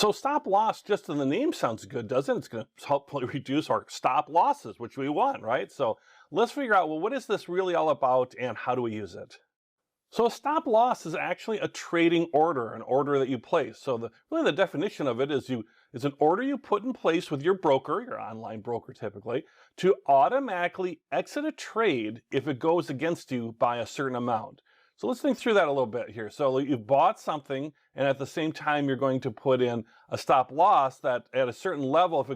So stop loss, just in the name, sounds good, doesn't it? It's going to hopefully reduce our stop losses, which we want, right? So let's figure out, well, what is this really all about and how do we use it? So a stop loss is actually a trading order, an order that you place. So really the definition of it is an order you put in place with your broker, your online broker typically, to automatically exit a trade if it goes against you by a certain amount. So let's think through that a little bit here. So you've bought something, and at the same time you're going to put in a stop loss that at a certain level, if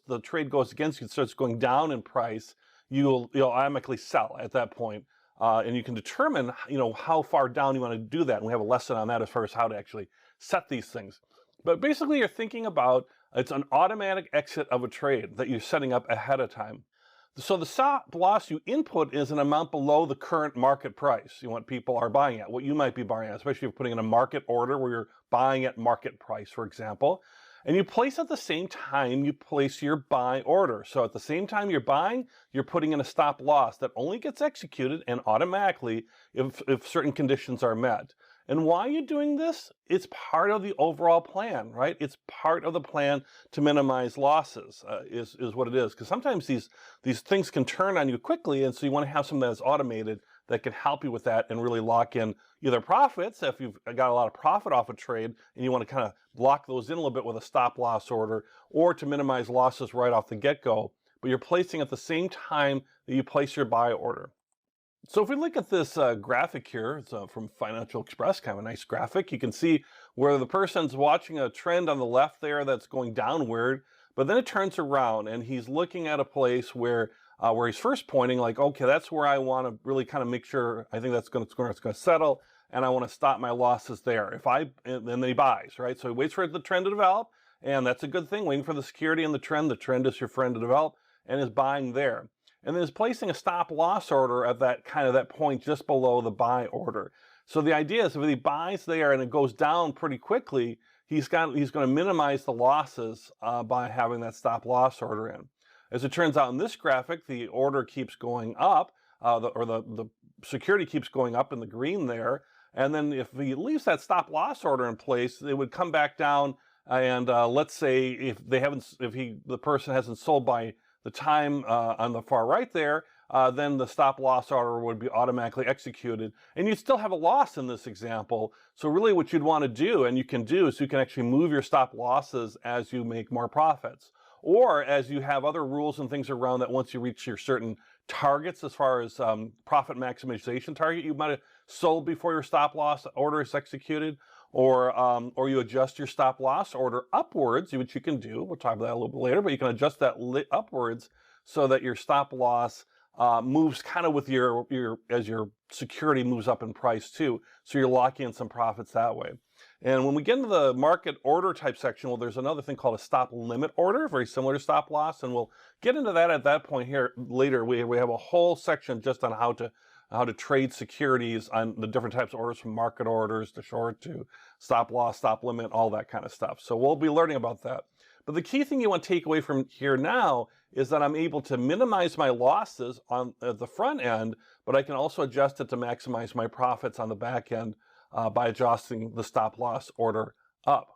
the trade goes against you, it starts going down in price, you'll automatically sell at that point. And you can determine, how far down you want to do that. And we have a lesson on that as far as how to actually set these things. But basically, you're thinking about it's an automatic exit of a trade that you're setting up ahead of time. So the stop loss you input is an amount below the current market price, what people are buying at, what you might be buying at, especially if you're putting in a market order where you're buying at market price, for example. And you place at the same time you place your buy order. So at the same time you're buying, you're putting in a stop loss that only gets executed and automatically if certain conditions are met. And why are you doing this? It's part of the overall plan, right? It's part of the plan to minimize losses, is what it is. Because sometimes these things can turn on you quickly, and so you want to have something that's automated that can help you with that and really lock in either profits, if you've got a lot of profit off a trade and you want to kind of lock those in a little bit with a stop loss order, or to minimize losses right off the get-go, but you're placing at the same time that you place your buy order. So if we look at this graphic here, it's from Financial Express, kind of a nice graphic. You can see where the person's watching a trend on the left there that's going downward, but then it turns around and he's looking at a place where he's first pointing like, okay, that's where I want to really kind of make sure, I think that's going to settle, and I want to stop my losses there. And then he buys, right? So he waits for the trend to develop, and that's a good thing, waiting for the security and the trend. The trend is your friend to develop, and is buying there. And then is placing a stop loss order at that point just below the buy order. So the idea is if he buys there and it goes down pretty quickly, he's going to minimize the losses by having that stop loss order in. As it turns out in this graphic, the order keeps going up, the security keeps going up in the green there. And then if he leaves that stop loss order in place, it would come back down. And let's say if the person hasn't sold by the time on the far right there, then the stop loss order would be automatically executed. And you'd still have a loss in this example. So really what you'd want to do, and you can do, is you can actually move your stop losses as you make more profits. Or as you have other rules and things around that once you reach your certain targets as far as profit maximization target, you might have sold before your stop loss order is executed, or you adjust your stop loss order upwards, which you can do. We'll talk about that a little bit later, but you can adjust that upwards so that your stop loss moves kind of with as your security moves up in price too. So you're locking in some profits that way. And when we get into the market order type section, well, there's another thing called a stop limit order, very similar to stop loss, and we'll get into that at that point here later. We have a whole section just on how to trade securities on the different types of orders, from market orders to short to stop loss, stop limit, all that kind of stuff. So we'll be learning about that. But the key thing you want to take away from here now is that I'm able to minimize my losses at the front end, but I can also adjust it to maximize my profits on the back end by adjusting the stop loss order up.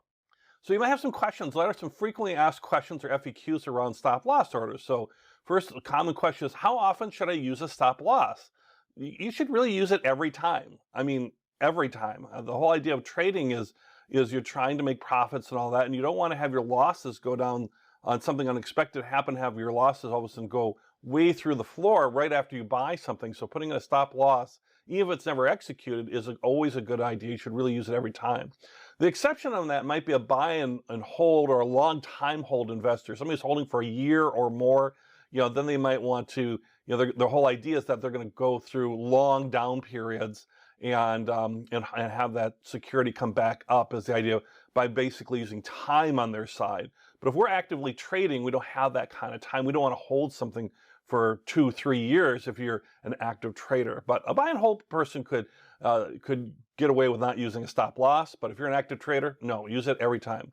So you might have some questions. There are some frequently asked questions or FAQs around stop loss orders. So first, a common question is, how often should I use a stop loss? You should really use it every time. I mean, every time. The whole idea of trading is you're trying to make profits and all that, and you don't want to have your losses go down on something unexpected happen, have your losses all of a sudden go way through the floor right after you buy something. So putting in a stop loss, even if it's never executed, is always a good idea. You should really use it every time. The exception on that might be a buy and hold, or a long time hold investor. Somebody's holding for a year or more, then they might want to, their whole idea is that they're going to go through long down periods and have that security come back up, is the idea, by basically using time on their side. But if we're actively trading, we don't have that kind of time. We don't want to hold something for 2-3 years if you're an active trader. But a buy and hold person could get away with not using a stop loss. But if you're an active trader, no, use it every time.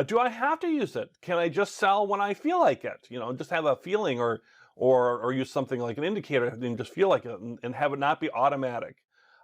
Do I have to use it? Can I just sell when I feel like it? Just have a feeling, or use something like an indicator and just feel like it, and have it not be automatic.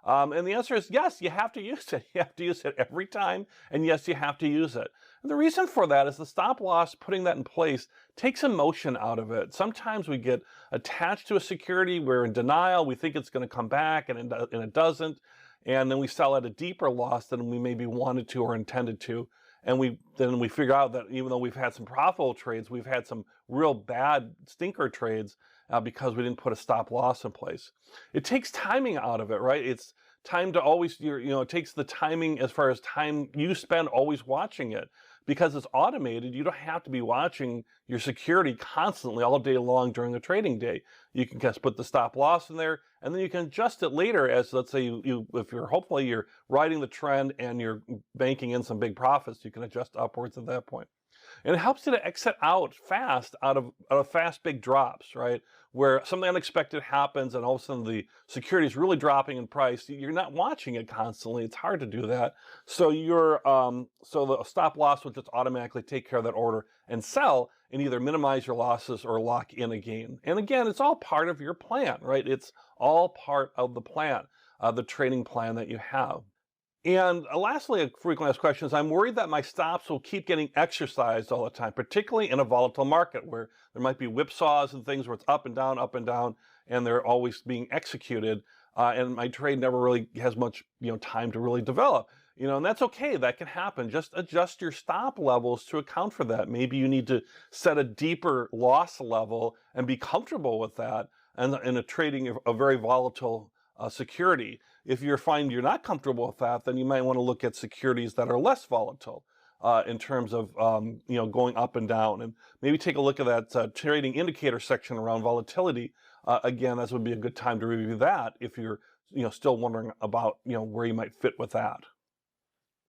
And the answer is yes, you have to use it. You have to use it every time, and yes, you have to use it. And the reason for that is the stop loss, putting that in place, takes emotion out of it. Sometimes we get attached to a security, we're in denial, we think it's going to come back, and it doesn't. And then we sell at a deeper loss than we maybe wanted to or intended to. And then we figure out that even though we've had some profitable trades, we've had some real bad stinker trades because we didn't put a stop loss in place. It takes timing out of it, right? It's time to always, it takes the timing as far as time you spend always watching it. Because it's automated, you don't have to be watching your security constantly all day long during a trading day. You can just put the stop loss in there, and then you can adjust it later as, let's say, if hopefully you're riding the trend and you're banking in some big profits, you can adjust upwards at that point. And it helps you to exit out fast out of fast big drops, right? Where something unexpected happens and all of a sudden the security is really dropping in price. You're not watching it constantly. It's hard to do that. So so the stop loss will just automatically take care of that order and sell and either minimize your losses or lock in a gain. And again, it's all part of your plan, right? It's all part of the plan, the trading plan that you have. And lastly, a frequently asked question is, I'm worried that my stops will keep getting exercised all the time, particularly in a volatile market where there might be whipsaws and things where it's up and down, and they're always being executed. And my trade never really has much, time to really develop. And that's okay. That can happen. Just adjust your stop levels to account for that. Maybe you need to set a deeper loss level and be comfortable with that and in a trading a very volatile security. If you find you're not comfortable with that, then you might want to look at securities that are less volatile in terms of going up and down, and maybe take a look at that trading indicator section around volatility. Again, this would be a good time to review that if you're still wondering about where you might fit with that.